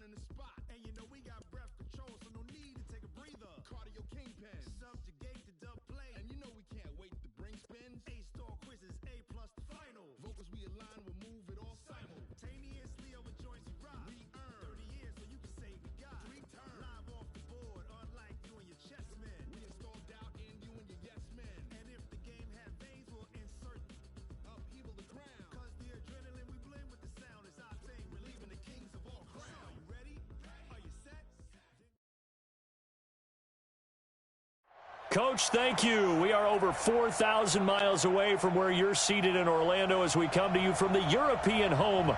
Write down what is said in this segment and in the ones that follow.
in the spot. And you know we got breath control, so no need to take a breather. Cardio kingpin. Subjugate the dub play. And you know we can't wait to bring spins. A-star quizzes, A+ the final. Vocals we align, we'll move it all simultaneously over joints we rock. We earn 30 years so you can say we got 3 turns. Live off the board, unlike you and your chess men. We install doubt in you and your yes men. And if the game had veins, we'll insert upheaval the crown. Cause the adrenaline we blend with the sound is our thing. Relieving the kings of all crowns. Are you ready? Are you set? Coach, thank you. We are over 4,000 miles away from where you're seated in Orlando as we come to you from the European home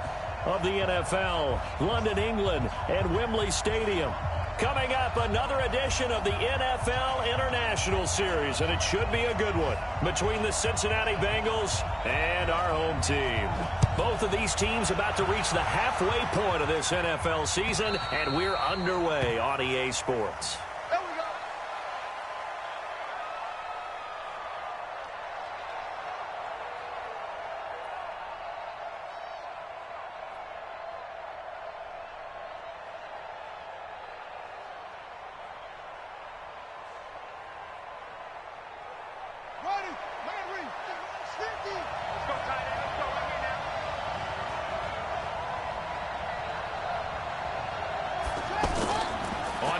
of the NFL, London, England, and Wembley Stadium. Coming up, another edition of the NFL International Series, and it should be a good one, between the Cincinnati Bengals and our home team. Both of these teams about to reach the halfway point of this NFL season, and we're underway on EA Sports.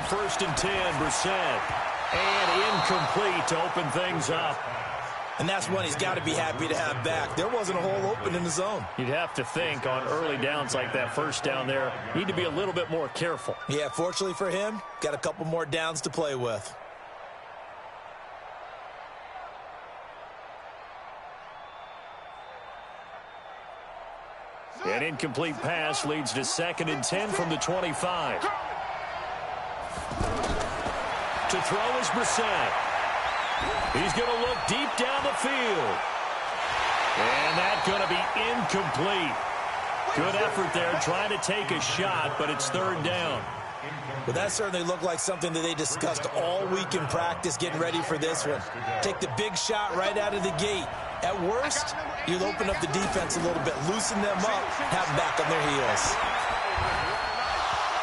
First and 10, Brissett. And incomplete to open things up. And that's one he's got to be happy to have back. There wasn't a hole open in the zone. You'd have to think on early downs like that first down there, need to be a little bit more careful. Yeah, fortunately for him, got a couple more downs to play with. An incomplete pass leads to 2nd and 10 from the 25. To throw is Brissett. He's going to look deep down the field. And that's going to be incomplete. Good effort there trying to take a shot, but it's 3rd down. Well, that certainly looked like something that they discussed all week in practice getting ready for this one. Take the big shot right out of the gate. At worst, you'll open up the defense a little bit, loosen them up, have them back on their heels.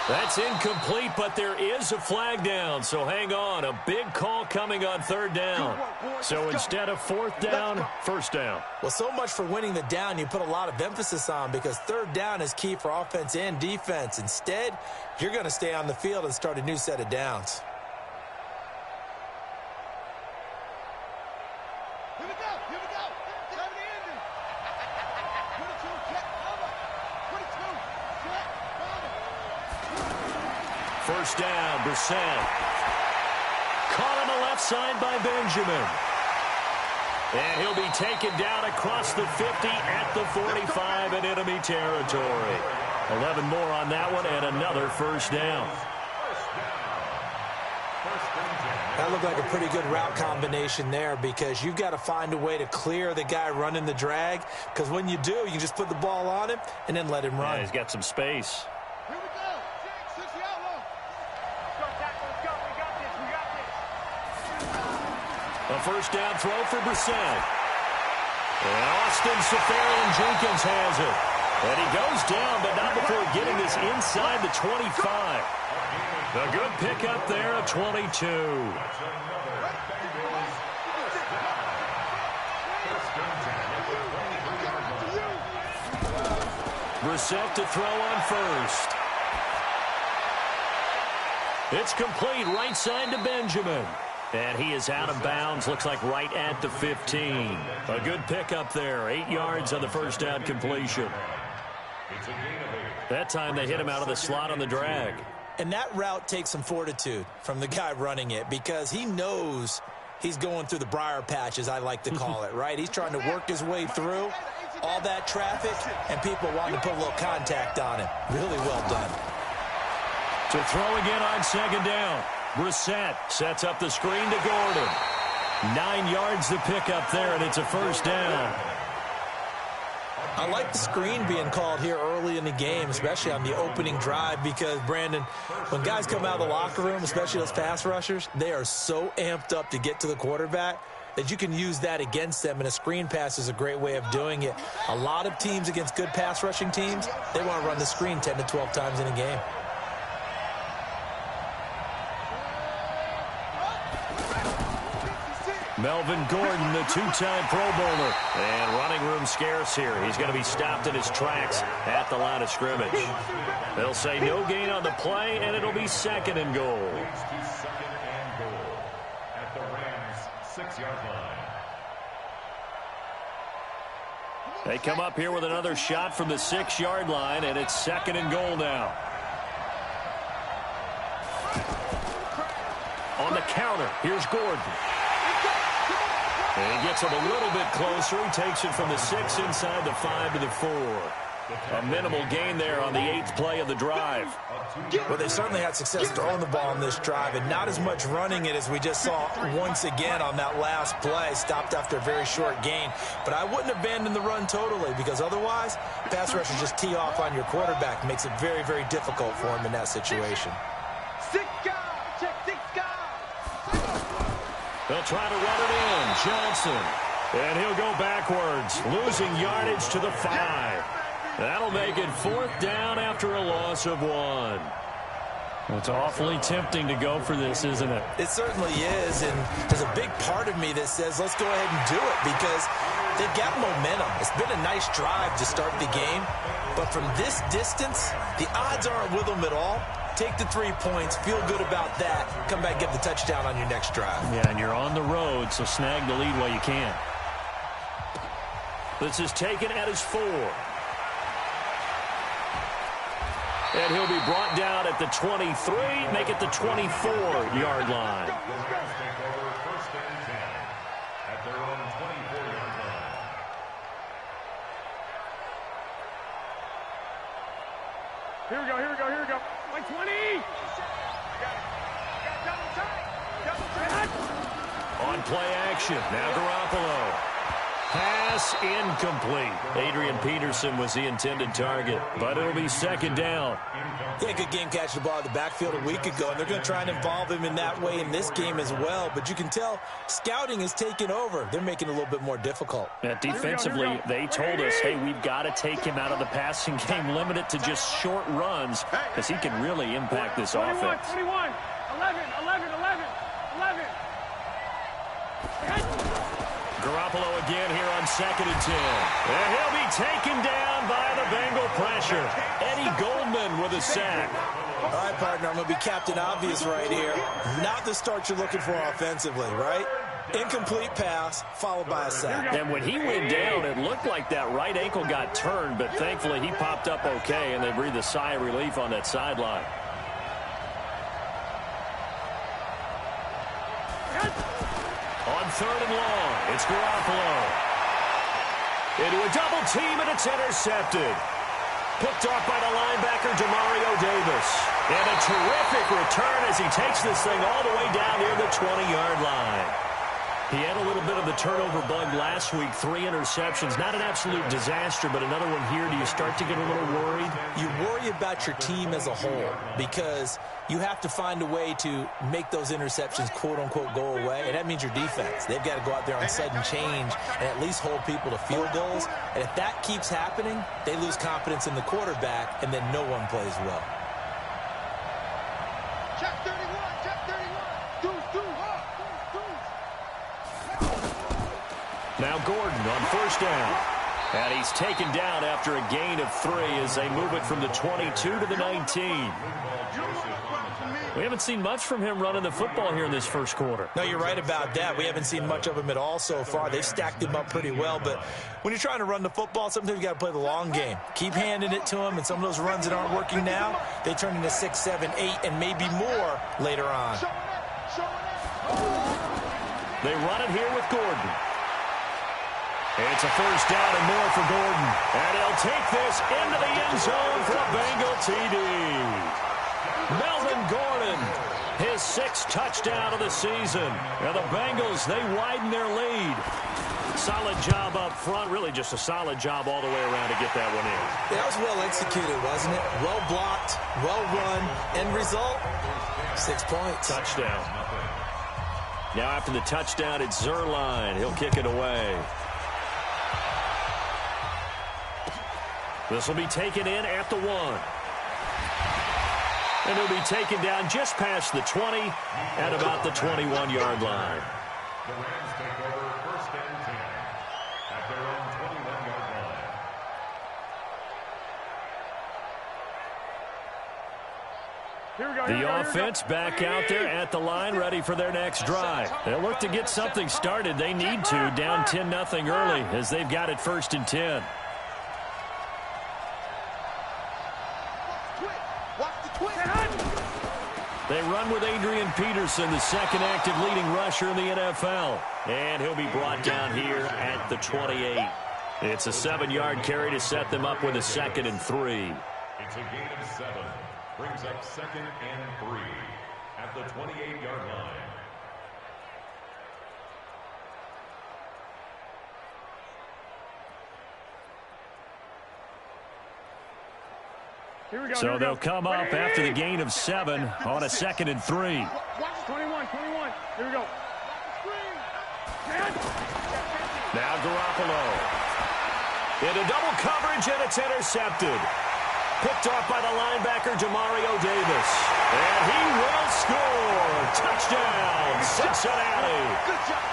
That's incomplete, but there is a flag down, so hang on. A big call coming on 3rd down. So instead of 4th down, 1st down. Well, so much for winning the down you put a lot of emphasis on, because 3rd down is key for offense and defense. Instead, you're going to stay on the field and start a new set of downs. First down, Brissett. Caught on the left side by Benjamin. And he'll be taken down across the 50 at the 45 in enemy territory. 11 more on that one and another first down. That looked like a pretty good route combination there, because you've got to find a way to clear the guy running the drag, because when you do, you can just put the ball on him and then let him run. Yeah, he's got some space. A first down throw for Brissett. And Austin Seferian-Jenkins has it. And he goes down, but not before getting this inside the 25. A good pickup there at 22. Brissett to throw on first. It's complete right side to Benjamin. And he is out of bounds, looks like right at the 15. A good pickup there, 8 yards on the first down completion. That time they hit him out of the slot on the drag. And that route takes some fortitude from the guy running it, because he knows he's going through the briar patch, as I like to call it, right? He's trying to work his way through all that traffic, and people wanting to put a little contact on him. Really well done. To throw again on 2nd down. Brissett sets up the screen to Gordon. 9 yards to pick up there, and it's a first down. I like the screen being called here early in the game, especially on the opening drive, because, Brandon, when guys come out of the locker room, especially those pass rushers, they are so amped up to get to the quarterback that you can use that against them, and a screen pass is a great way of doing it. A lot of teams against good pass rushing teams, they want to run the screen 10 to 12 times in a game. Melvin Gordon, the two-time Pro Bowler. And running room scarce here. He's going to be stopped in his tracks at the line of scrimmage. They'll say no gain on the play, and it'll be 2nd and goal. Second and goal at the Rams' 6-yard line. They come up here with another shot from the 6-yard line, and it's 2nd and goal now. On the counter, here's Gordon. And he gets him a little bit closer. He takes it from the 6 inside the 5 to the 4. A minimal gain there on the 8th play of the drive. Well, they certainly had success throwing the ball on this drive, and not as much running it as we just saw once again on that last play. Stopped after a very short gain. But I wouldn't abandon the run totally, because otherwise, pass rushers just tee off on your quarterback. Makes it very, very difficult for him in that situation. They'll try to run it in. Johnson. And he'll go backwards, losing yardage to the 5. That'll make it 4th down after a loss of 1. It's awfully tempting to go for this, isn't it? It certainly is, and there's a big part of me that says let's go ahead and do it because they've got momentum. It's been a nice drive to start the game, but from this distance, the odds aren't with them at all. Take the 3 points, feel good about that, come back and get the touchdown on your next drive. Yeah, and you're on the road, so snag the lead while you can. This is taken at his 4. And he'll be brought down at the 23, make it the 24-yard line. First and 10 at their own 24-yard line. Here we go. Like 20. On play action, now Garoppolo. Pass incomplete. Adrian Peterson was the intended target, but it'll be 2nd down. Yeah, good game catching the ball in the backfield a week ago, and they're going to try and involve him in that way in this game as well. But you can tell scouting is taking over. They're making it a little bit more difficult. Defensively, they told us, hey, we've got to take him out of the passing game, limit it to just short runs, because he can really impact this offense. 21, 11. Garoppolo again here on 2nd and 10. And he'll be taken down by the Bengal pressure. Eddie Goldman with a sack. All right, partner, I'm going to be Captain Obvious right here. Not the start you're looking for offensively, right? Incomplete pass, followed by a sack. And when he went down, it looked like that right ankle got turned, but thankfully he popped up okay, and they breathed a sigh of relief on that sideline. On 3rd and long, it's Garoppolo. Into a double team, and it's intercepted. Picked off by the linebacker, Demario Davis. And a terrific return as he takes this thing all the way down near the 20-yard line. He had a little bit of the turnover bug last week, 3 interceptions. Not an absolute disaster, but another one here. Do you start to get a little worried? You worry about your team as a whole because you have to find a way to make those interceptions, quote-unquote, go away, and that means your defense. They've got to go out there on sudden change and at least hold people to field goals. And if that keeps happening, they lose confidence in the quarterback, and then no one plays well. Check 31. Now Gordon on 1st down. And he's taken down after a gain of 3 as they move it from the 22 to the 19. We haven't seen much from him running the football here in this first quarter. No, you're right about that. We haven't seen much of him at all so far. They've stacked him up pretty well, but when you're trying to run the football, sometimes you got to play the long game. Keep handing it to him, and some of those runs that aren't working now, they turn into 6, 7, 8, and maybe more later on. They run it here with Gordon. It's a 1st down and more for Gordon. And he'll take this into the end zone for a Bengal TD. Melvin Gordon, his 6th touchdown of the season. And the Bengals, they widen their lead. Solid job up front. Really just a solid job all the way around to get that one in. Yeah, that was well executed, wasn't it? Well blocked, well run. End result, 6 points. Touchdown. Now after the touchdown, it's Zerline. He'll kick it away. This will be taken in at the 1. And it'll be taken down just past the 20 at about the 21-yard line. The Rams take over first and 10 at their own 21-yard line. The offense back out there at the line, ready for their next drive. They'll look to get something started. They need to, down 10-0 early, as they've got it first and 10. They run with Adrian Peterson, the second active leading rusher in the NFL. And he'll be brought down here at the 28. It's a 7-yard carry to set them up with a 2nd and 3. It's a gain of 7. Brings up 2nd and 3 at the 28-yard line. Here we go. So they'll come up after the gain of 7 on a 2nd and 3. 21. Here we go. Now Garoppolo. Into double coverage, and it's intercepted. Picked off by the linebacker, Demario Davis. And he will score. Touchdown, Cincinnati. Good job.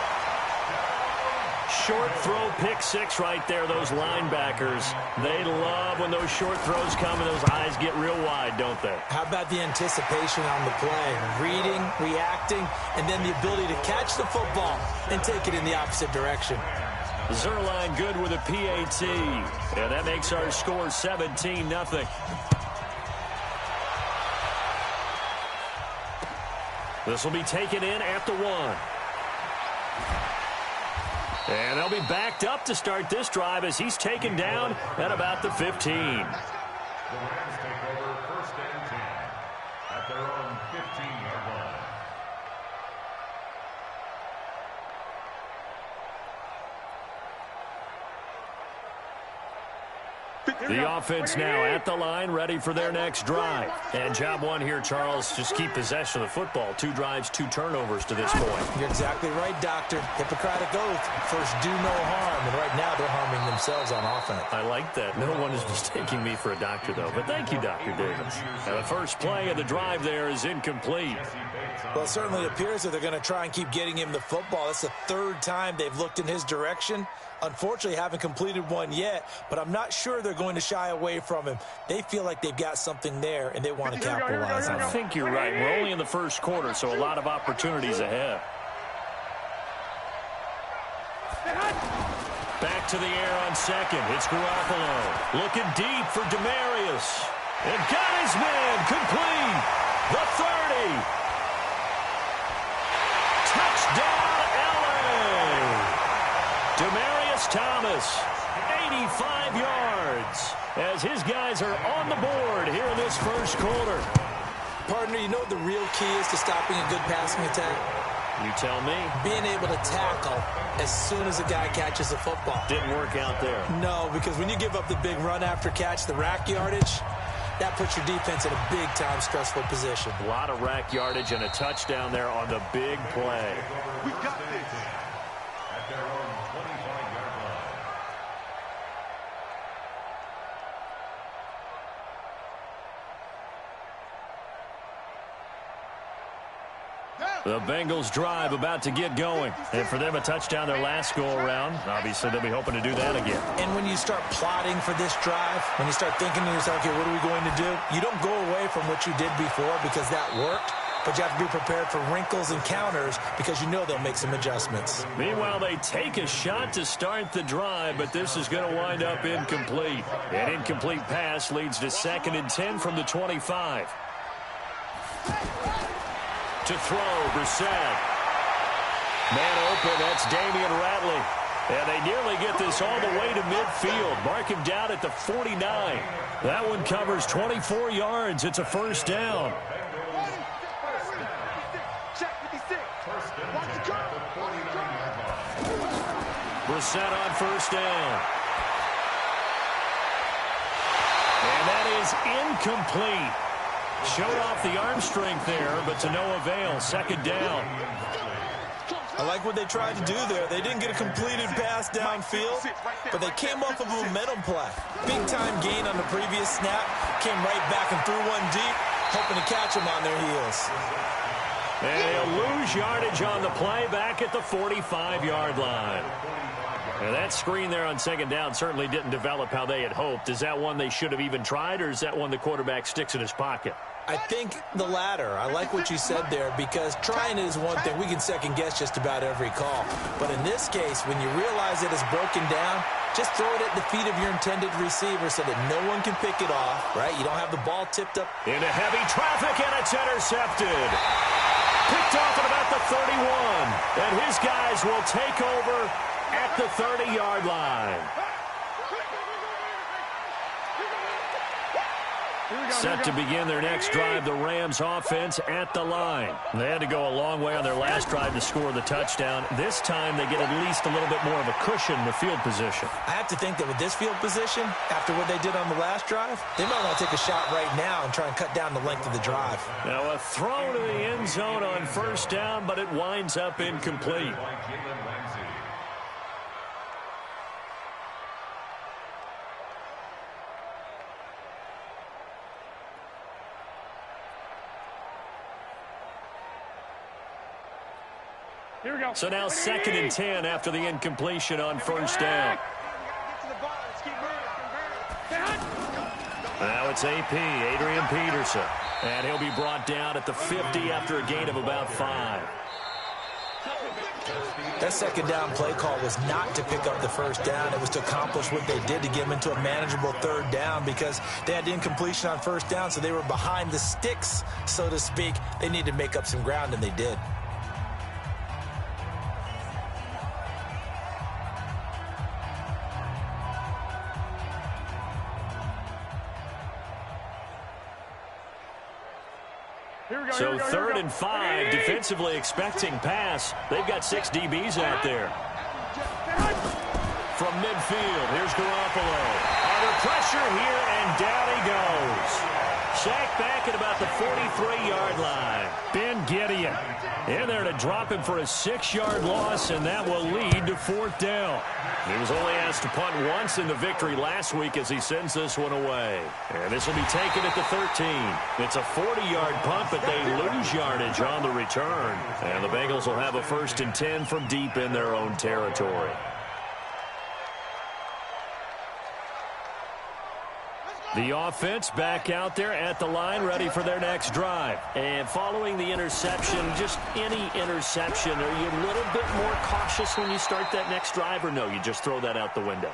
Short throw, pick six right there, those linebackers. They love when those short throws come and those eyes get real wide, don't they? How about the anticipation on the play? Reading, reacting, and then the ability to catch the football and take it in the opposite direction. Zerline good with a PAT. And that makes our score 17-0. This will be taken in at the 1. And they'll be backed up to start this drive as he's taken down at about the 15. The Rams take over first and 10 at their own 15-yard line. The offense now at the line, ready for their next drive. And job one here, Charles, just keep possession of the football. 2 drives, 2 turnovers to this point. You're exactly right, Doctor. Hippocratic oath. First, do no harm. And right now, they're harming themselves on offense. I like that. No one is mistaking me for a doctor, though. But thank you, Dr. Davis. And the first play of the drive there is incomplete. Well, it certainly appears that they're going to try and keep getting him the football. That's the 3rd time they've looked in his direction. Unfortunately, haven't completed one yet, but I'm not sure they're going to shy away from him. They feel like they've got something there, and they want to capitalize on it. I think you're right. We're only in the first quarter, so a lot of opportunities ahead. Back to the air on second. It's Garoppolo. Looking deep for Demarius. And got his man complete. The 30. Touchdown, LA. Demarius Thomas, 85 yards, as his guys are on the board here in this first quarter. Partner, you know what the real key is to stopping a good passing attack? You tell me. Being able to tackle as soon as a guy catches the football. Didn't work out there. No, because when you give up the big run after catch, the rack yardage, that puts your defense in a big-time stressful position. A lot of rack yardage and a touchdown there on the big play. We got this. At their own 25-yard line. The Bengals drive about to get going. And for them, a touchdown their last go-around. Obviously, they'll be hoping to do that again. And when you start plotting for this drive, when you start thinking to yourself, okay, what are we going to do? You don't go away from what you did before because that worked. But you have to be prepared for wrinkles and counters because you know they'll make some adjustments. Meanwhile, they take a shot to start the drive, but this is going to wind up incomplete. An incomplete pass leads to 2nd and 10 from the 25. To throw, Brissett. Man open, that's Damian Ratley. And they nearly get this all the way to midfield. Mark him down at the 49. That one covers 24 yards. It's a first down. Brissett on first down. And that is incomplete. Showed off the arm strength there, but to no avail. 2nd down. I like what they tried to do there. They didn't get a completed pass downfield, but they came off of a momentum play. Big-time gain on the previous snap. Came right back and threw one deep, hoping to catch them on their heels. And he'll lose yardage on the play back at the 45-yard line. And that screen there on second down certainly didn't develop how they had hoped. Is that one they should have even tried, or is that one the quarterback sticks in his pocket? I think the latter. I like what you said there, because trying is one thing. We can second-guess just about every call. But in this case, when you realize it is broken down, just throw it at the feet of your intended receiver so that no one can pick it off, right? You don't have the ball tipped up. Into heavy traffic, and it's intercepted. Picked off at about the 31. And his guys will take over at the 30-yard line. Set to begin their next drive, the Rams offense at the line. They had to go a long way on their last drive to score the touchdown. This time they get at least a little bit more of a cushion in the field position. I have to think that with this field position, after what they did on the last drive, they might want to take a shot right now and try and cut down the length of the drive. Now a throw to the end zone on first down, but it winds up incomplete. Here we go. So now 2nd and 10 after the incompletion on first down. Now it's AP, Adrian Peterson. And he'll be brought down at the 50 after a gain of about 5. That second down play call was not to pick up the first down. It was to accomplish what they did to get them into a manageable third down, because they had the incompletion on first down, so they were behind the sticks, so to speak. They needed to make up some ground, and they did. So 3rd and 5, defensively expecting pass. They've got 6 DBs out there. From midfield, here's Garoppolo. Under pressure here, and down he goes. Sacked back at about the 43-yard line. Ben Gideon in there to drop him for a 6-yard loss, and that will lead to 4th down. He was only asked to punt once in the victory last week as he sends this one away. And this will be taken at the 13. It's a 40-yard punt, but they lose yardage on the return. And the Bengals will have a 1st and 10 from deep in their own territory. The offense back out there at the line, ready for their next drive. And following the interception, just any interception, are you a little bit more cautious when you start that next drive, or no, you just throw that out the window?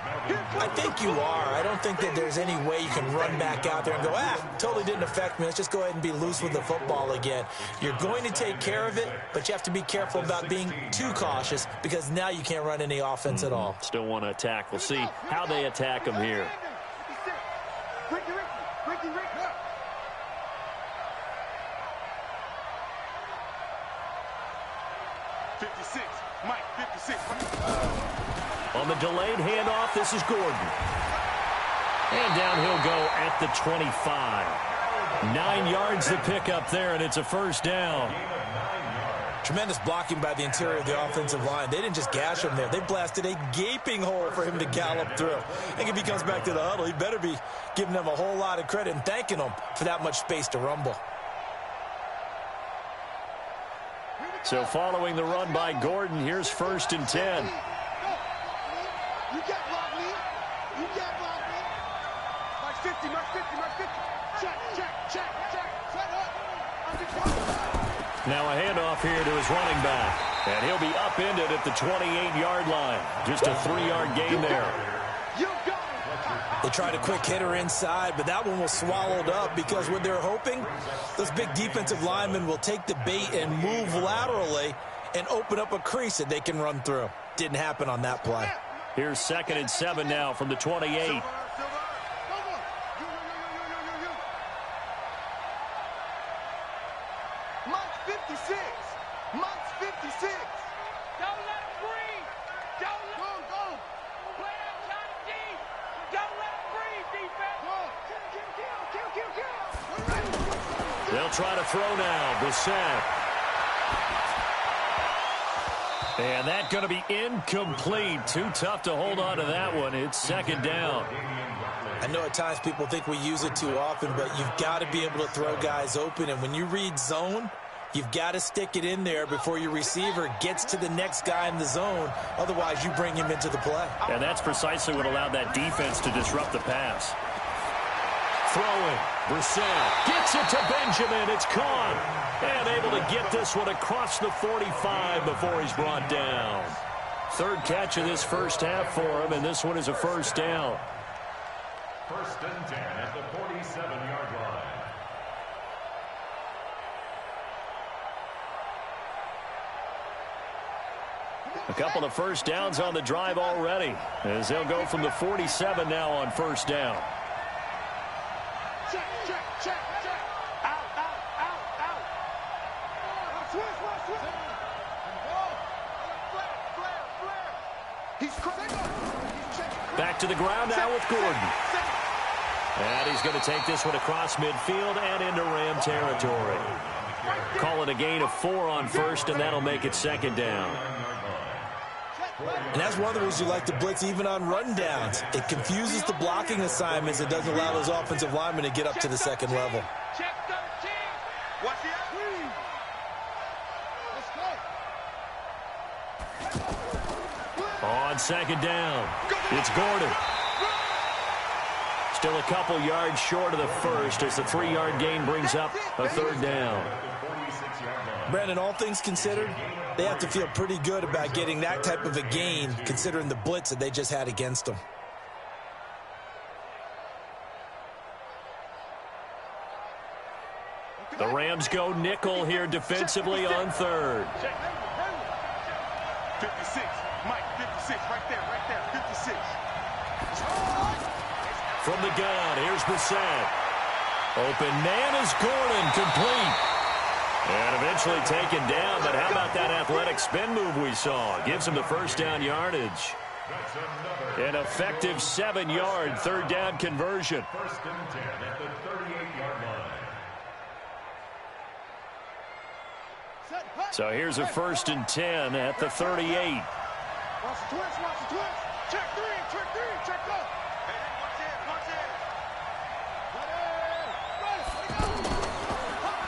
I think you are. I don't think that there's any way you can run back out there and go, totally didn't affect me. Let's just go ahead and be loose with the football again. You're going to take care of it, but you have to be careful about being too cautious, because now you can't run any offense at all. Still want to attack. We'll see how they attack them here. Ricky. 56, Mike, 56. On the delayed handoff, this is Gordon. And down he'll go at the 25. 9 yards to pick up there, and it's a 1st down. Tremendous blocking by the interior of the offensive line. They didn't just gash him there. They blasted a gaping hole for him to gallop through. I think if he comes back to the huddle, he better be giving them a whole lot of credit and thanking them for that much space to rumble. So following the run by Gordon, here's 1st and 10. You got block me. You got block me. Mark 50, Mark 50, Mark 50. Check. Set up. Now a handoff here to his running back. And he'll be upended at the 28-yard line. Just a 3-yard gain there. They tried a quick hitter inside, but that one was swallowed up, because what they're hoping, those big defensive linemen will take the bait and move laterally and open up a crease that they can run through. Didn't happen on that play. Here's 2nd and 7 now from the 28. They'll try to throw now. Brissett. And that's going to be incomplete. Too tough to hold on to that one. It's 2nd down. I know at times people think we use it too often, but you've got to be able to throw guys open. And when you read zone, You've got to stick it in there before your receiver gets to the next guy in the zone. Otherwise, you bring him into the play. And that's precisely what allowed that defense to disrupt the pass. Throwing. Brissett gets it to Benjamin. It's caught. And able to get this one across the 45 before he's brought down. Third catch of this first half for him, and this one is a first down. First and 10 at the 47-yard line. A couple of first downs on the drive already, as they'll go from the 47 now on first down. Check, check, check, check. Out, out, out, out. Switch. Flare. He's crazy. Back to the ground now with Gordon. And he's going to take this one across midfield and into Ram territory. Call it a gain of 4 on first, and that'll make it second down. And that's one of the reasons you like to blitz even on rundowns. It confuses the blocking assignments. It doesn't allow those offensive linemen to get up to the second level. Check 13. Watch the screen. Let's go. On second down, it's Gordon. Still a couple yards short of the first as the 3-yard gain brings up a third down. Brandon, all things considered, they have to feel pretty good about getting that type of a gain considering the blitz that they just had against them. The Rams go nickel here defensively on third. 56. Mike, 56. Right there. 56. From the gun, here's Brissett. Open man is Gordon, complete. And eventually taken down, but how about that athletic spin move we saw? Gives him the first down yardage. An effective 7-yard third down conversion. First and 10 at the 38-yard line. So here's a first and 10 at the 38. Watch the twist. Check 3, check up. Hey, watch it.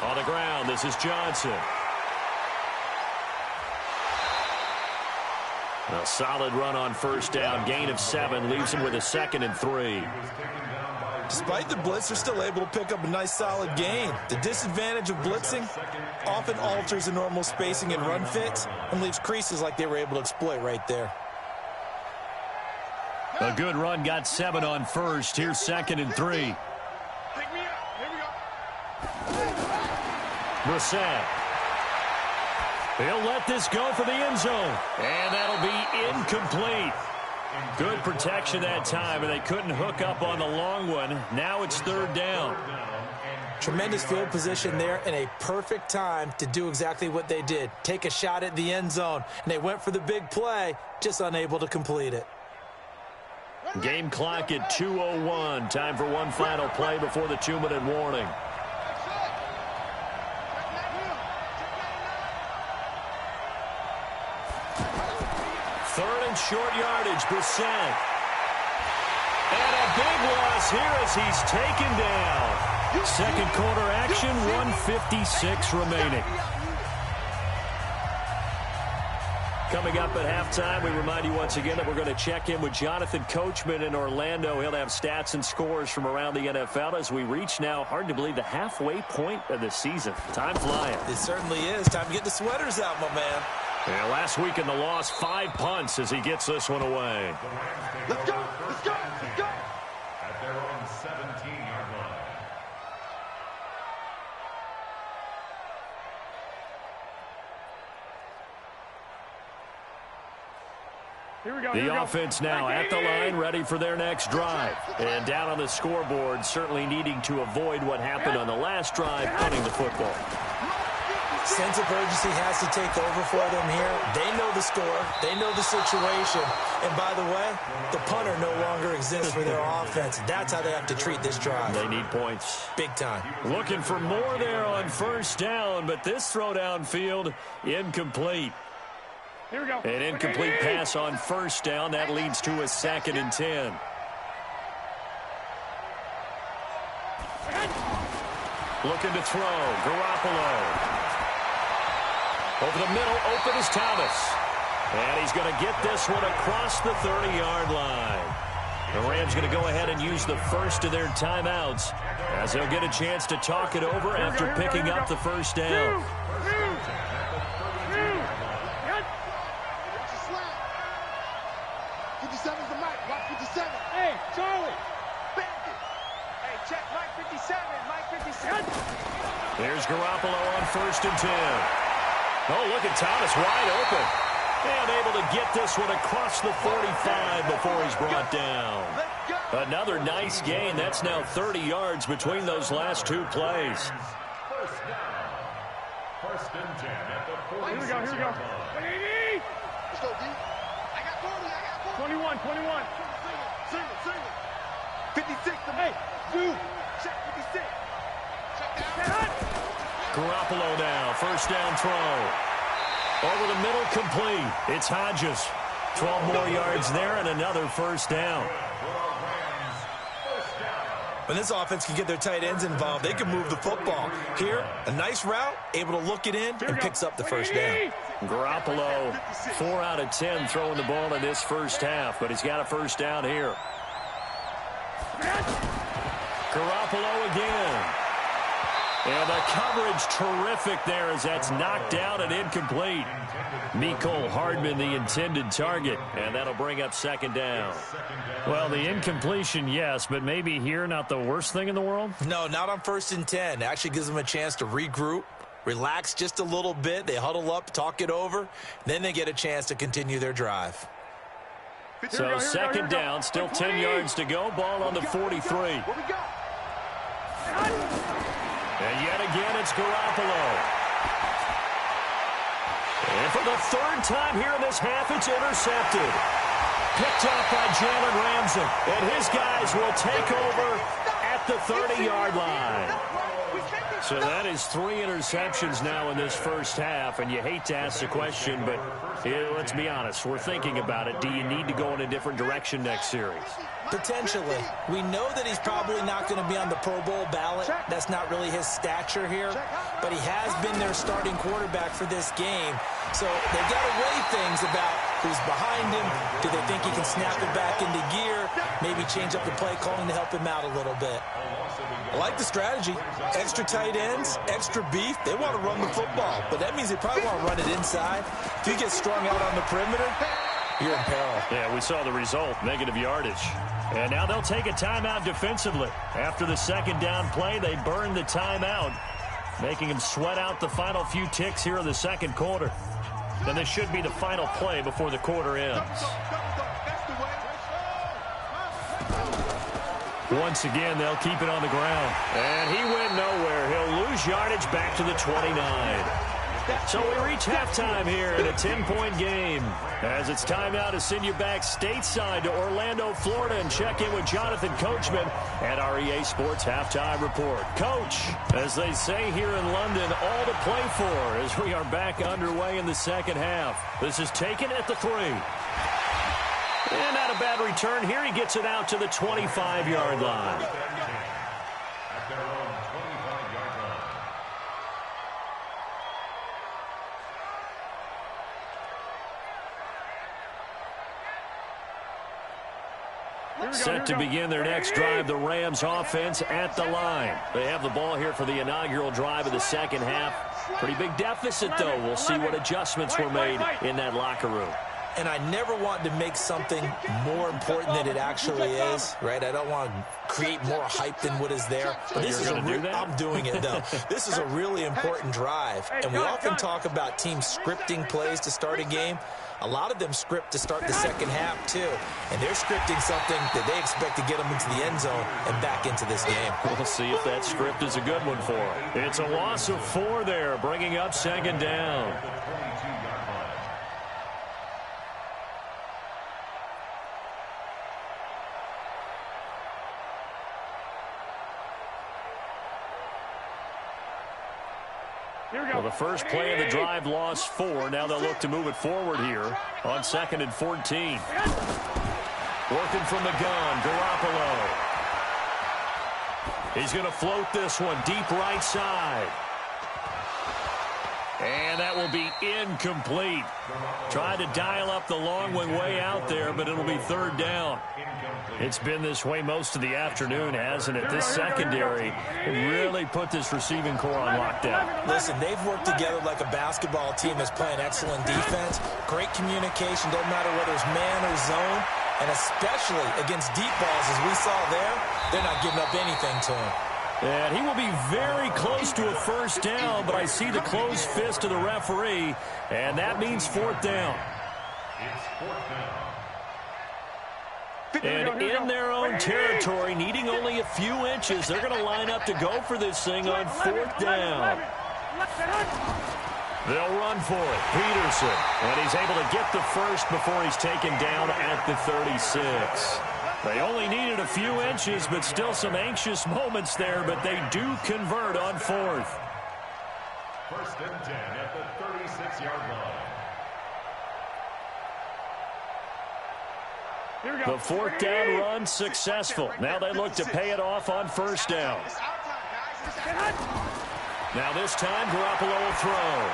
On the ground, this is Johnson. A solid run on first down. Gain of 7 leaves him with a second and 3. Despite the blitz, they're still able to pick up a nice solid gain. The disadvantage of blitzing often alters the normal spacing and run fits and leaves creases like they were able to exploit right there. A good run, got 7 on first. Here's second and 3. Take me out. Here we go. Brissett. He'll let this go for the end zone. And that'll be incomplete. Good protection that time, and they couldn't hook up on the long one. Now it's third down. Tremendous field position there and a perfect time to do exactly what they did. Take a shot at the end zone. And they went for the big play, just unable to complete it. Game clock at 2:01. Time for one final play before the 2-minute warning. Third and short yardage, Brissett. And a big loss here as he's taken down. Second quarter action, 1:56 remaining. Coming up at halftime, we remind you once again that we're going to check in with Jonathan Coachman in Orlando. He'll have stats and scores from around the NFL as we reach now, hard to believe, the halfway point of the season. Time flying. It certainly is. Time to get the sweaters out, my man. Yeah, last week in the loss, 5 punts as he gets this one away. Let's go. At their own 17-yard line. Here we go. The offense now at the line, ready for their next drive. And down on the scoreboard, certainly needing to avoid what happened on the last drive, punting the football. Sense of urgency has to take over for them here. They know the score. They know the situation. And by the way, the punter no longer exists for their offense. That's how they have to treat this drive. They need points. Big time. Looking for more there on first down, but this throw downfield, incomplete. Here we go. An incomplete pass on first down. That leads to a second and 10. Looking to throw. Garoppolo. Over the middle, open is Thomas. And he's going to get this one across the 30-yard line. The Rams going to go ahead and use the first of their timeouts as they'll get a chance to talk it over after picking up the first down. 57's the mic. Mike 57. Hey, Charlie. Bandit. Hey, check Mike 57. Mike 57. There's Garoppolo on 1st and 10. Oh, look at Thomas wide open. And able to get this one across the 45 before he's brought down. Another nice gain. That's now 30 yards between those last two plays. First down. 1st and 10 at the 46. Here we go. Let's go, D. I got 40. 21. Single. 56 to me. Dude. Check 56. Check down. Garoppolo now. 1st down throw. Over the middle, complete. It's Hodges. 12 more yards there and another 1st down. When this offense can get their tight ends involved, they can move the football. Here, a nice route, able to look it in, and picks up the 1st down. Garoppolo, 4 out of 10 throwing the ball in this first half, but he's got a 1st down here. Garoppolo again. And the coverage terrific there as that's knocked down and incomplete. Mecole Hardman, the intended target, and that'll bring up 2nd down. Well, the incompletion, yes, but maybe here not the worst thing in the world? No, not on 1st and 10. It actually gives them a chance to regroup, relax just a little bit. They huddle up, talk it over. Then they get a chance to continue their drive. So 2nd down, still 10 yards to go. Ball on the 43. And yet again, it's Garoppolo. And for the 3rd time here in this half, it's intercepted. Picked off by Jalen Ramsey. And his guys will take over at the 30-yard line. So that is 3 interceptions now in this first half. And you hate to ask the question, but let's be honest. We're thinking about it. Do you need to go in a different direction next series? Potentially. We know that he's probably not going to be on the Pro Bowl ballot. That's not really his stature here. But he has been their starting quarterback for this game. So they've got to weigh things about who's behind him. Do they think he can snap it back into gear? Maybe change up the play calling to help him out a little bit. I like the strategy. Extra tight ends, extra beef. They want to run the football. But that means they probably want to run it inside. If you get strung out on the perimeter, you're in peril. Yeah, we saw the result, negative yardage. And now they'll take a timeout defensively. After the 2nd down play, they burn the timeout, making them sweat out the final few ticks here in the 2nd quarter. Then this should be the final play before the quarter ends. Once again, they'll keep it on the ground. And he went nowhere. He'll lose yardage back to the 29. So we reach halftime here in a 10-point game. As it's time now to send you back stateside to Orlando, Florida, and check in with Jonathan Coachman at our EA Sports Halftime Report. Coach, as they say here in London, all to play for as we are back underway in the 2nd half. This is taken at the 3. And not a bad return here. He gets it out to the 25-yard line. Set to begin their next drive, the Rams offense at the line. They have the ball here for the inaugural drive of the 2nd half. Pretty big deficit, though. We'll see what adjustments were made in that locker room. And I never want to make something more important than it actually is, right? I don't want to create more hype than what is there. But this is I'm doing it, though. This is a really important drive. And we often talk about teams scripting plays to start a game. A lot of them script to start the 2nd half, too. And they're scripting something that they expect to get them into the end zone and back into this game. We'll see if that script is a good one for them. It's a loss of 4 there, bringing up 2nd down. Well, the first play of the drive lost 4. Now they'll look to move it forward here on 2nd and 14. Working from the gun, Garoppolo. He's going to float this one deep right side. And that will be incomplete. Tried to dial up the long one way out there, but it'll be third down. It's been this way most of the afternoon, hasn't it? This secondary really put this receiving core on lockdown. Listen, they've worked together like a basketball team that's playing excellent defense. Great communication, doesn't matter whether it's man or zone. And especially against deep balls, as we saw there, they're not giving up anything to him. And he will be very close to a first down, but I see the closed fist of the referee, and that means fourth down. It's fourth down. And in their own territory, needing only a few inches, they're going to line up to go for this thing on fourth down. They'll run for it. Peterson, and he's able to get the first before he's taken down at the 36. They only needed a few inches, but still some anxious moments there, but they do convert on fourth. First and 10 at the 36-yard line. The fourth down run successful. Now they look to pay it off on first down. Now this time, Garoppolo will throw.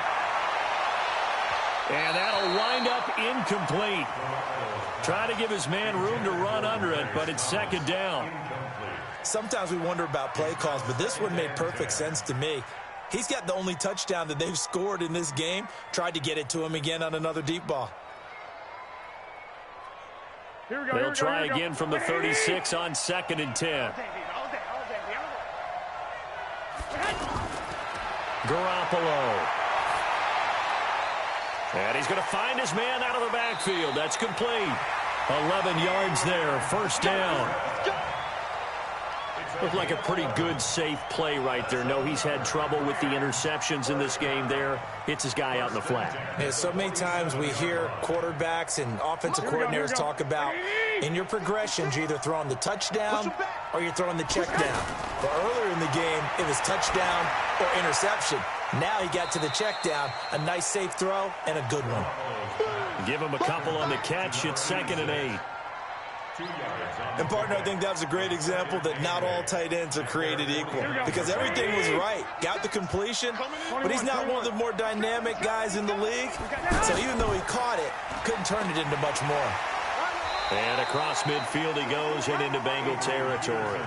And that'll wind up incomplete. Try to give his man room to run under it, but it's second down. Sometimes we wonder about play calls, but this one made perfect sense to me. He's got the only touchdown that they've scored in this game. Tried to get it to him again on another deep ball. They'll try again from the 36 on second and 10. Garoppolo. And he's going to find his man out of the backfield. That's complete. 11 yards there, first down. Looked like a pretty good, safe play right there. No, he's had trouble with the interceptions in this game there. Hits his guy out in the flat. Yeah, so many times we hear quarterbacks and offensive coordinators talk about in your progressions, you're either throwing the touchdown or you're throwing the check down. But earlier in the game, it was touchdown or interception. Now he got to the check down, a nice safe throw, and a good one. Give him a couple on the catch. It's second and 8. And, partner, I think that was a great example that not all tight ends are created equal because everything was right. Got the completion, but he's not one of the more dynamic guys in the league. So even though he caught it, couldn't turn it into much more. And across midfield he goes and into Bengal territory.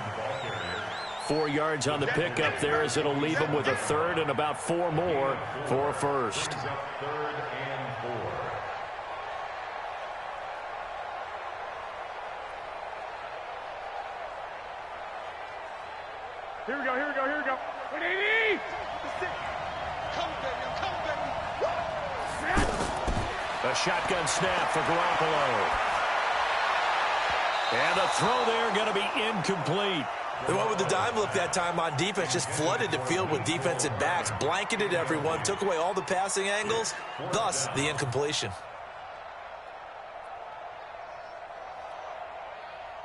4 yards on the pickup there as it'll leave him with a third and about 4 more for a first. Third and 4. Here we go. What do you need? Come, baby. A shotgun snap for Garoppolo. And the throw there going to be incomplete. The one with the dime look that time on defense just flooded the field with defensive backs, blanketed everyone, took away all the passing angles, thus the incompletion.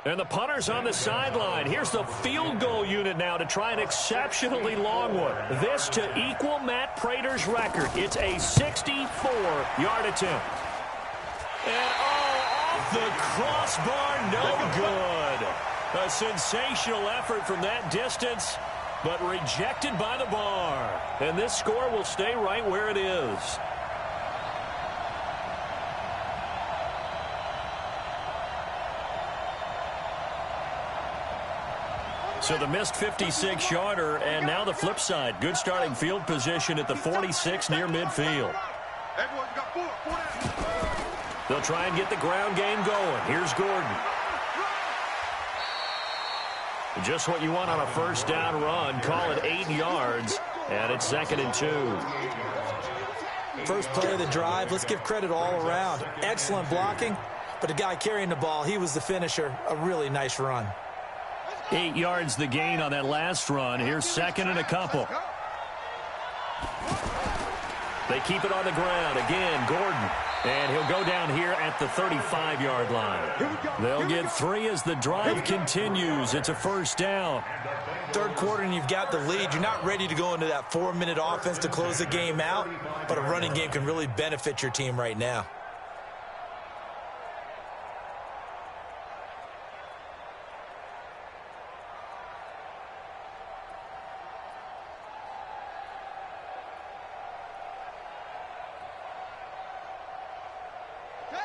And the punter's on the sideline. Here's the field goal unit now to try an exceptionally long one. This to equal Matt Prater's record. It's a 64-yard attempt. And off the crossbar, no good. A sensational effort from that distance, but rejected by the bar. And this score will stay right where it is. So the missed 56-yarder, and now the flip side. Good starting field position at the 46 near midfield. They'll try and get the ground game going. Here's Gordon. Just what you want on a first down run. Call it 8 yards, and it's second and 2. First play of the drive. Let's give credit all around. Excellent blocking, but the guy carrying the ball, he was the finisher. A really nice run. 8 yards the gain on that last run. Here's second and a couple. They keep it on the ground. Again, Gordon. And he'll go down here at the 35-yard line. They'll get 3 as the drive continues. It's a first down. Third quarter and you've got the lead. You're not ready to go into that 4-minute offense to close the game out, but a running game can really benefit your team right now.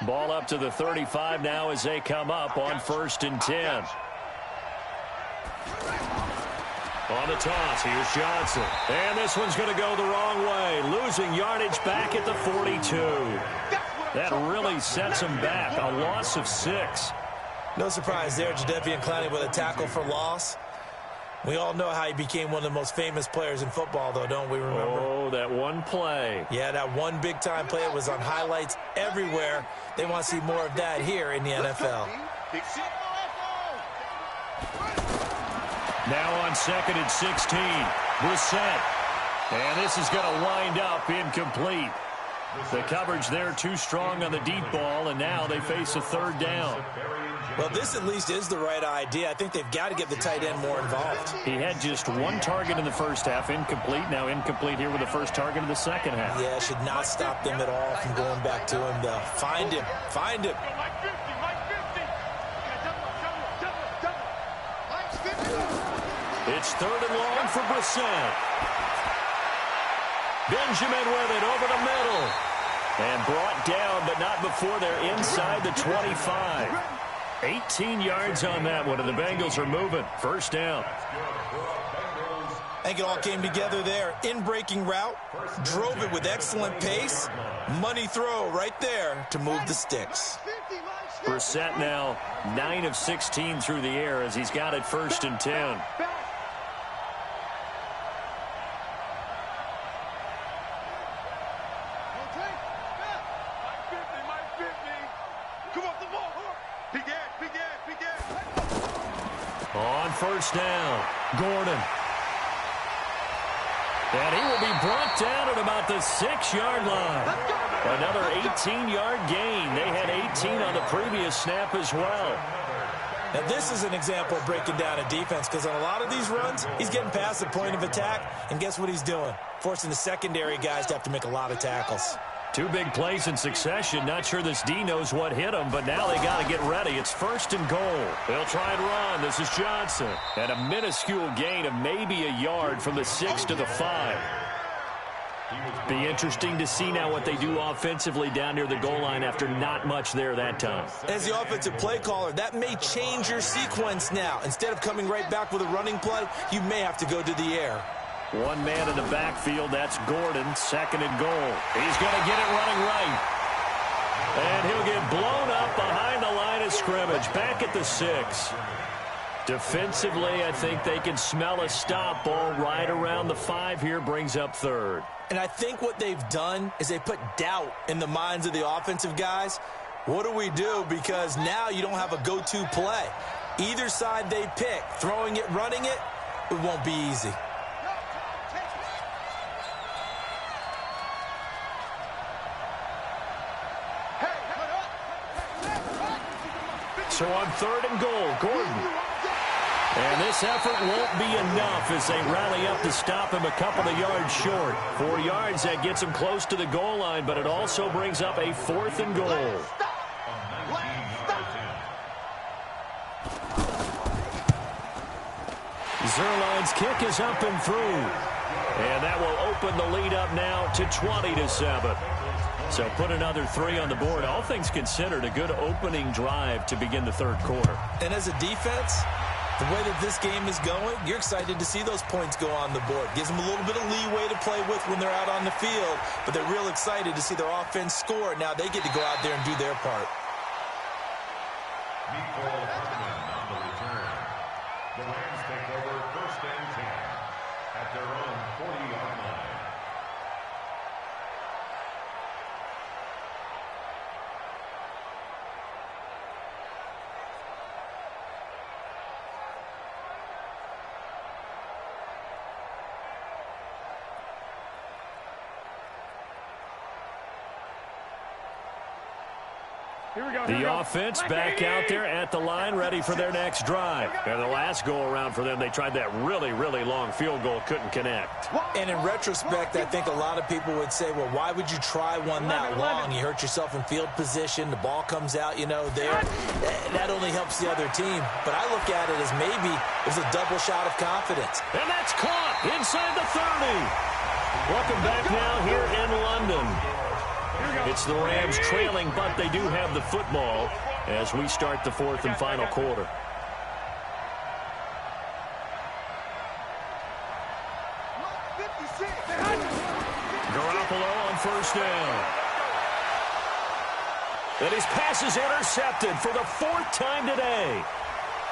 Ball up to the 35 now as they come up on 1st and 10. On the toss, here's Johnson. And this one's going to go the wrong way. Losing yardage back at the 42. That really sets him back. A loss of 6. No surprise there, Jadeveon Clowney with a tackle for loss. We all know how he became one of the most famous players in football, though, don't we remember? Oh, that one play. Yeah, that one big-time play. It was on highlights everywhere. They want to see more of that here in the NFL. Now on 2nd and 16, Brissett. And this is going to wind up incomplete. The coverage there too strong on the deep ball, and now they face a 3rd down. Well, this at least is the right idea. I think they've got to get the tight end more involved. He had just 1 target in the first half, incomplete. Now incomplete here with the first target of the second half. Yeah, should not stop them at all from going back to him, though. Find him. Find him. It's 3rd and long for Brissett. Benjamin with it over the middle. And brought down, but not before they're inside the 25. 18 yards on that one, and the Bengals are moving. 1st down. I think it all came together there. In-breaking route, drove it with excellent pace. Money throw right there to move the sticks. Brissett now 9 of 16 through the air as he's got it 1st and 10. On 1st down, Gordon. And he will be brought down at about the 6-yard line. Another 18-yard gain. They had 18 on the previous snap as well. Now, this is an example of breaking down a defense, because on a lot of these runs, he's getting past the point of attack, and guess what he's doing? Forcing the secondary guys to have to make a lot of tackles. 2 big plays in succession. Not sure this D knows what hit him, but now they got to get ready. It's 1st and goal. They'll try and run. This is Johnson. And a minuscule gain of maybe a yard from the 6 to the 5. Be interesting to see now what they do offensively down near the goal line after not much there that time. As the offensive play caller, that may change your sequence now. Instead of coming right back with a running play, you may have to go to the air. 1 man in the backfield. That's Gordon. 2nd and goal. He's going to get it running right. And he'll get blown up behind the line of scrimmage. Back at the 6. Defensively, I think they can smell a stop. Ball right around the 5 here. Brings up 3rd. And I think what they've done is they put doubt in the minds of the offensive guys. What do we do? Because now you don't have a go-to play. Either side they pick, throwing it, running it, it won't be easy. So on 3rd and goal, Gordon. And this effort won't be enough as they rally up to stop him a couple of yards short. 4 yards, that gets him close to the goal line, but it also brings up a 4th and goal. Zerline's kick is up and through. And that will open the lead up now to 20-7. So put another 3 on the board. All things considered, a good opening drive to begin the 3rd quarter. And as a defense, the way that this game is going, you're excited to see those points go on the board. Gives them a little bit of leeway to play with when they're out on the field, but they're real excited to see their offense score. Now they get to go out there and do their part. On the return. The Rams take over 1st and 10 at their own 40-yard line. The offense back out there at the line, ready for their next drive. And the last go-around for them, they tried that really, really long field goal, couldn't connect. And in retrospect, I think a lot of people would say, well, why would you try one that long? You hurt yourself in field position. The ball comes out, you know, there. That only helps the other team. But I look at it as maybe it was a double shot of confidence. And that's caught inside the 30. Welcome back now here in London. It's the Rams trailing, but they do have the football as we start the fourth and final quarter. Garoppolo on first down. And his pass is intercepted for the fourth time today.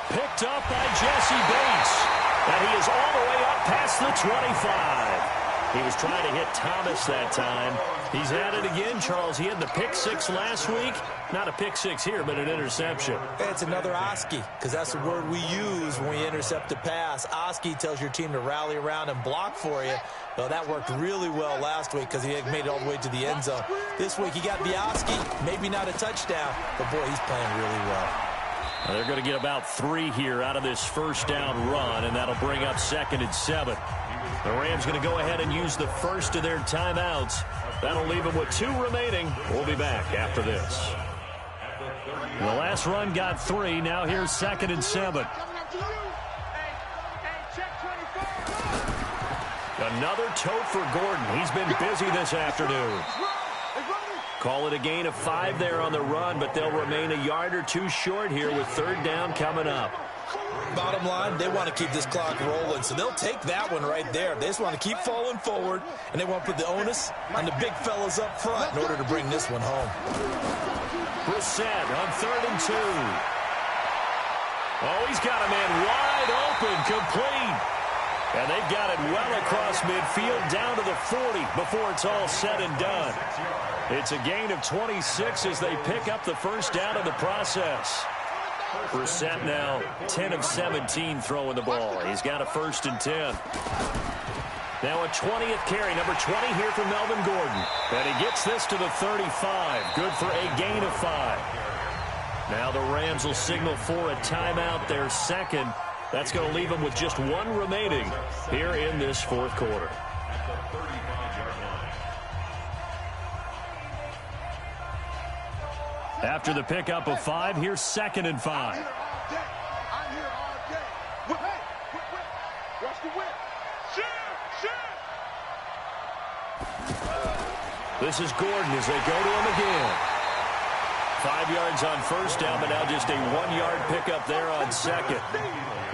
Picked up by Jesse Bates. And he is all the way up past the 25. He was trying to hit Thomas that time. He's at it again, Charles. He had the pick six last week. Not a pick six here, but an interception. It's another Oski, because that's the word we use when we intercept a pass. Oski tells your team to rally around and block for you. Well, that worked really well last week because he had made it all the way to the end zone. This week he got the Oski, maybe not a touchdown, but boy, he's playing really well. Now they're going to get about 3 here out of this first down run, and that'll bring up 2nd and 7. The Rams going to go ahead and use the first of their timeouts. That'll leave them with 2 remaining. We'll be back after this. The last run got 3. Now here's 2nd and 7. Another tote for Gordon. He's been busy this afternoon. Call it a gain of 5 there on the run, but they'll remain a yard or 2 short here with 3rd down coming up. Bottom line, they want to keep this clock rolling, so they'll take that one right there. They just want to keep falling forward, and they want to put the onus on the big fellas up front in order to bring this one home. Brissett on 3rd and 2. Oh, he's got a man wide open, complete. And they've got it well across midfield down to the 40 before it's all said and done. It's a gain of 26 as they pick up the first down in the process. Brissett now 10 of 17 throwing the ball. He's got a 1st and 10. Now a 20th carry, number 20 here for Melvin Gordon. And he gets this to the 35. Good for a gain of 5. Now the Rams will signal for a timeout, their 2nd. That's going to leave them with just 1 remaining here in this 4th quarter. After the pickup of 5, here's 2nd and 5. I'm here all day. Whip. Watch the whip. Shoot. This is Gordon as they go to him again. 5 yards on first down, but now just a 1-yard pickup there on 2nd.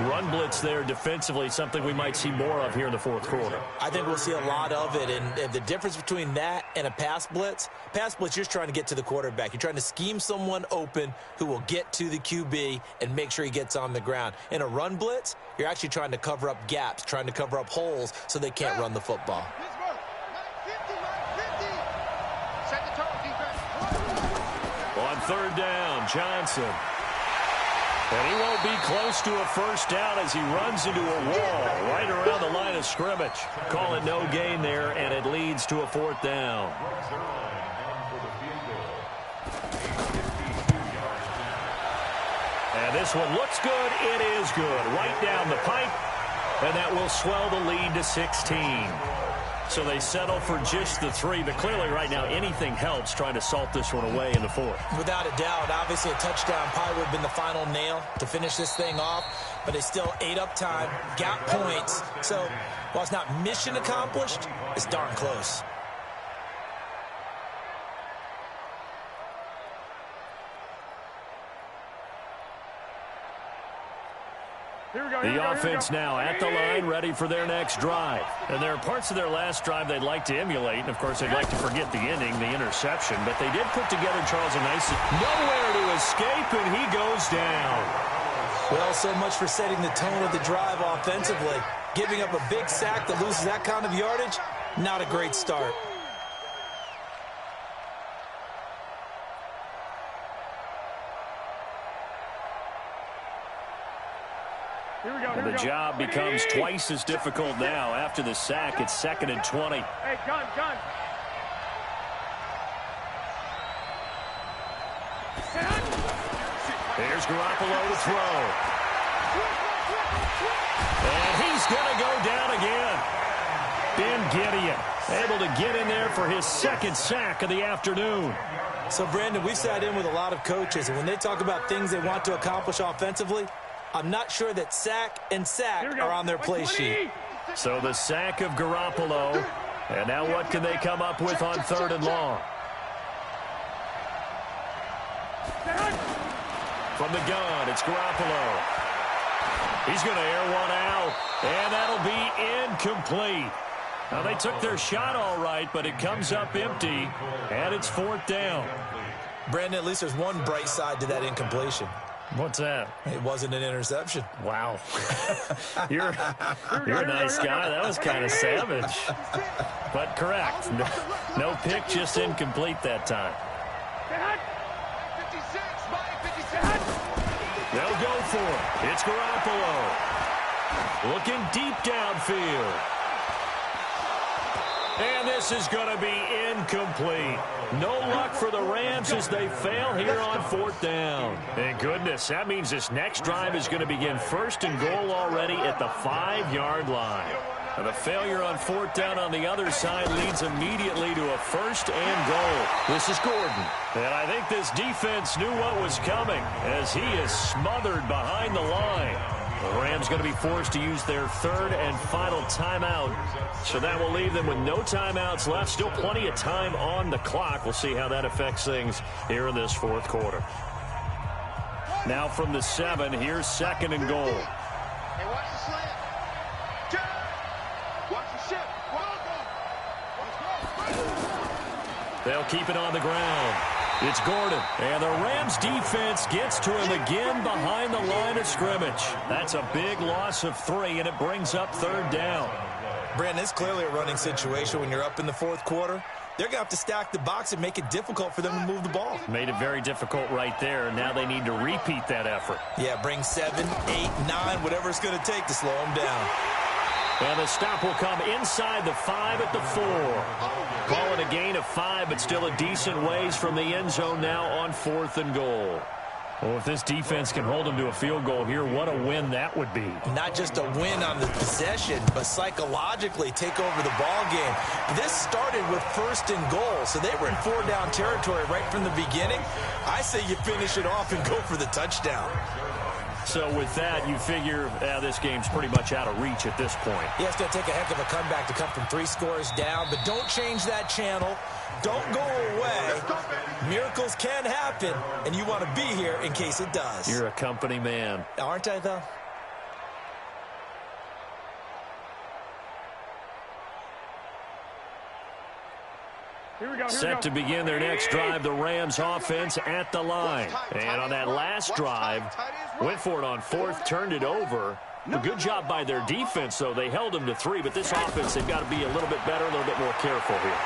Run blitz there defensively, something we might see more of here in the 4th quarter. I think we'll see a lot of it, and the difference between that and a pass blitz, you're just trying to get to the quarterback. You're trying to scheme someone open who will get to the QB and make sure he gets on the ground. In a run blitz, you're actually trying to cover up gaps, trying to cover up holes so they can't run the football. Set the tone, defense. On 3rd down, Johnson. And he won't be close to a first down as he runs into a wall right around the line of scrimmage. Call it no gain there, and it leads to a 4th down. And this one looks good. It is good. Right down the pipe, and that will swell the lead to 16. So they settle for just the 3, but clearly right now anything helps trying to salt this one away in the 4th. Without a doubt, obviously a touchdown probably would have been the final nail to finish this thing off, but they still ate up time, got points. So while it's not mission accomplished, it's darn close. The offense now at the line, ready for their next drive. And there are parts of their last drive they'd like to emulate. And, of course, they'd like to forget the ending, the interception. But they did put together Charles a nice nowhere to escape, and he goes down. Well, so much for setting the tone of the drive offensively. Giving up a big sack that loses that kind of yardage, not a great start. And the job becomes twice as difficult now. After the sack, it's 2nd and 20. Hey, gun. Here's Garoppolo to throw. And he's going to go down again. Ben Gideon able to get in there for his 2nd sack of the afternoon. So, Brandon, we've sat in with a lot of coaches, and when they talk about things they want to accomplish offensively, I'm not sure that sack and sack are on their play sheet. So the sack of Garoppolo. And now what can they come up with on 3rd and long? From the gun, it's Garoppolo. He's going to air one out, and that'll be incomplete. Now, they took their shot all right, but it comes up empty, and it's 4th down. Brandon, at least there's one bright side to that incompletion. What's that? It wasn't an interception. Wow. You're a nice guy. That was kind of savage. But correct. No pick, just incomplete that time. They'll go for it. It's Garoppolo. Looking deep downfield. And this is going to be incomplete. No luck for the Rams as they fail here on 4th down. Thank goodness. That means this next drive is going to begin 1st and goal already at the 5-yard line. And the failure on 4th down on the other side leads immediately to a 1st and goal. This is Gordon. And I think this defense knew what was coming as he is smothered behind the line. The Rams going to be forced to use their 3rd and final timeout. So that will leave them with no timeouts left. Still plenty of time on the clock. We'll see how that affects things here in this 4th quarter. Now from the 7, here's 2nd and goal. Hey, watch the slant. Watch the shift. They'll keep it on the ground. It's Gordon, and the Rams defense gets to him again behind the line of scrimmage. That's a big loss of 3, and it brings up 3rd down. Brandon, it's clearly a running situation when you're up in the 4th quarter. They're going to have to stack the box and make it difficult for them to move the ball. Made it very difficult right there, and now they need to repeat that effort. Yeah, bring 7, 8, 9, whatever it's going to take to slow them down. And the stop will come inside the 5 at the 4. Call it a gain of 5, but still a decent ways from the end zone now on 4th and goal. Well, if this defense can hold them to a field goal here, what a win that would be. Not just a win on the possession, but psychologically take over the ball game. This started with 1st and goal, so they were in 4-down territory right from the beginning. I say you finish it off and go for the touchdown. So with that, you figure this game's pretty much out of reach at this point. Yeah, it's going to take a heck of a comeback to come from 3 scores down, but don't change that channel. Don't go away. Miracles can happen, and you want to be here in case it does. You're a company man. Aren't I, though? Set to begin their next drive, the Rams offense at the line. And on that last drive, went for it on 4th, turned it over. A good job by their defense, though. They held them to 3, but this offense, they've got to be a little bit better, a little bit more careful here.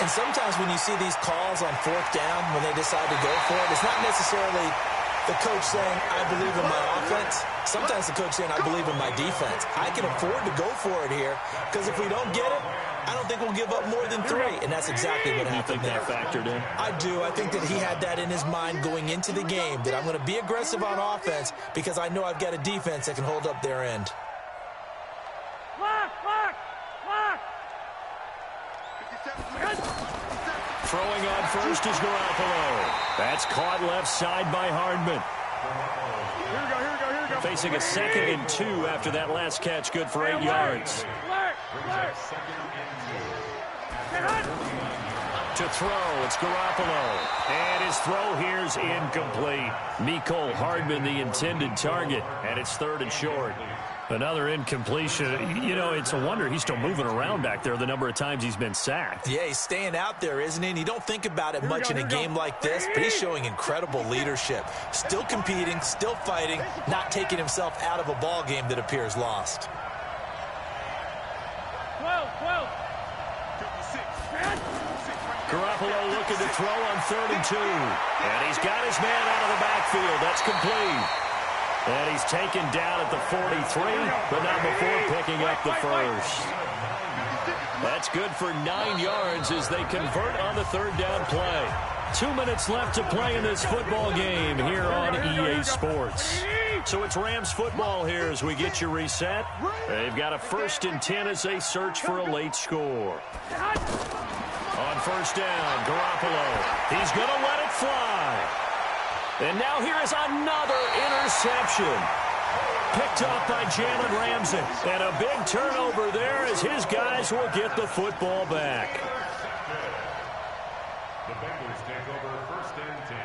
And sometimes when you see these calls on 4th down, when they decide to go for it, it's not necessarily the coach saying, I believe in my offense. Sometimes the coach saying, I believe in my defense. I can afford to go for it here, because if we don't get it, I don't think we'll give up more than 3, and that's exactly what happened there. You think that factored in? I do. I think that he had that in his mind going into the game, that I'm going to be aggressive on offense because I know I've got a defense that can hold up their end. Throwing on first is Garoppolo. That's caught left side by Hardman. Here we go. Facing a 2nd and 2 after that last catch, good for 8 yards. To throw, it's Garoppolo. And his throw here's incomplete. Mecole Hardman, the intended target, and it's 3rd and short. Another incompletion. You know, it's a wonder he's still moving around back there the number of times he's been sacked. Yeah, he's staying out there, isn't he? And you don't think about it much in a game like this, but he's showing incredible leadership. Still competing, still fighting, not taking himself out of a ball game that appears lost. 12. Garoppolo looking to throw on 3rd and 2. And he's got his man out of the backfield. That's complete. And he's taken down at the 43, but not before picking up the first. That's good for 9 yards as they convert on the 3rd down play. 2 minutes left to play in this football game here on EA Sports. So it's Rams football here as we get you reset. They've got a 1st and 10 as they search for a late score. On 1st down, Garoppolo. He's going to let it fly. And now here is another interception. Picked up by Jalen Ramsey. And a big turnover there as his guys will get the football back. The Bengals take over 1st and 10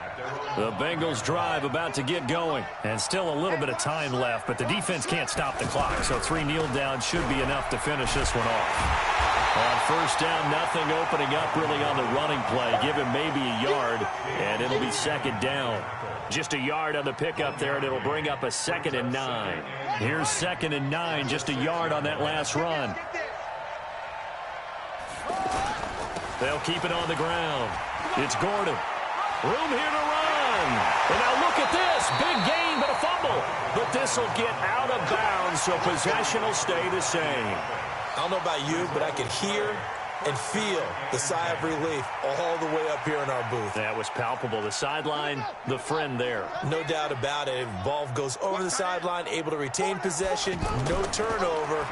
at their own The Bengals drive about to get going. And still a little bit of time left, but the defense can't stop the clock. So 3 kneel downs should be enough to finish this one off. On first down, nothing opening up really on the running play. Give him maybe a yard, and it'll be second down. Just a yard on the pickup there, and it'll bring up a 2nd and 9. Here's 2nd and 9, just a yard on that last run. They'll keep it on the ground. It's Gordon. Room here to run. And now look at this. Big gain, but a fumble. But this will get out of bounds, so possession will stay the same. I don't know about you, but I could hear and feel the sigh of relief all the way up here in our booth. That was palpable. The sideline, the friend there. No doubt about it. Ball goes over the sideline, able to retain possession, no turnover.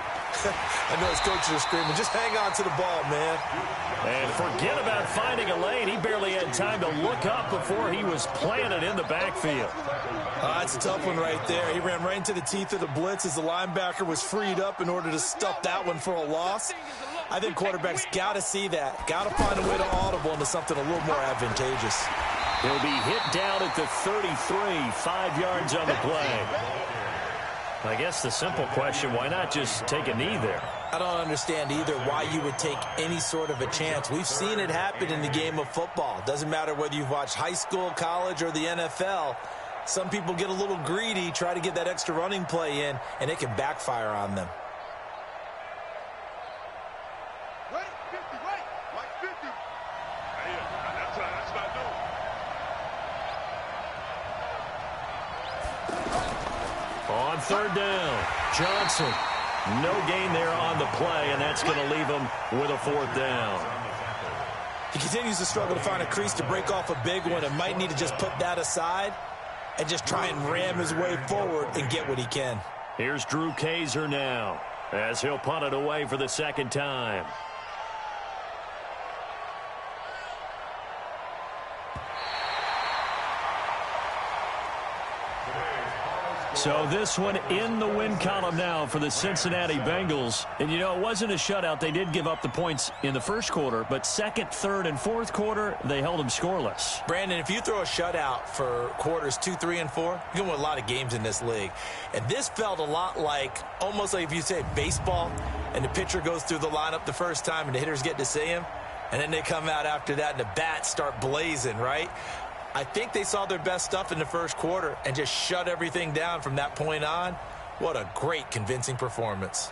I know his coaches are screaming, just hang on to the ball, man. And forget about finding a lane. He barely had time to look up before he was planted in the backfield. That's a tough one right there. He ran right into the teeth of the blitz as the linebacker was freed up in order to stuff that one for a loss. I think quarterbacks got to see that. Got to find a way to audible into something a little more advantageous. He'll be hit down at the 33, 5 yards on the play. I guess the simple question, why not just take a knee there? I don't understand either why you would take any sort of a chance. We've seen it happen in the game of football. Doesn't matter whether you've watched high school, college, or the NFL. Some people get a little greedy, try to get that extra running play in, and it can backfire on them. Wait, 50, wait, like 50. Hey, that's what I do. On third down, Johnson. No gain there on the play, and that's going to leave him with a 4th down. He continues to struggle to find a crease to break off a big one and might need to just put that aside and just try and ram his way forward and get what he can. Here's Drew Kaiser now as he'll punt it away for the 2nd time. So this one in the win column now for the Cincinnati Bengals. And, you know, it wasn't a shutout. They did give up the points in the first quarter, but second, third, and fourth quarter, they held them scoreless. Brandon, if you throw a shutout for quarters 2, 3, and 4, you're going to win a lot of games in this league. And this felt a lot like, almost like if you say baseball, and the pitcher goes through the lineup the first time and the hitters get to see him, and then they come out after that and the bats start blazing, right? I think they saw their best stuff in the first quarter and just shut everything down from that point on. What a great, convincing performance.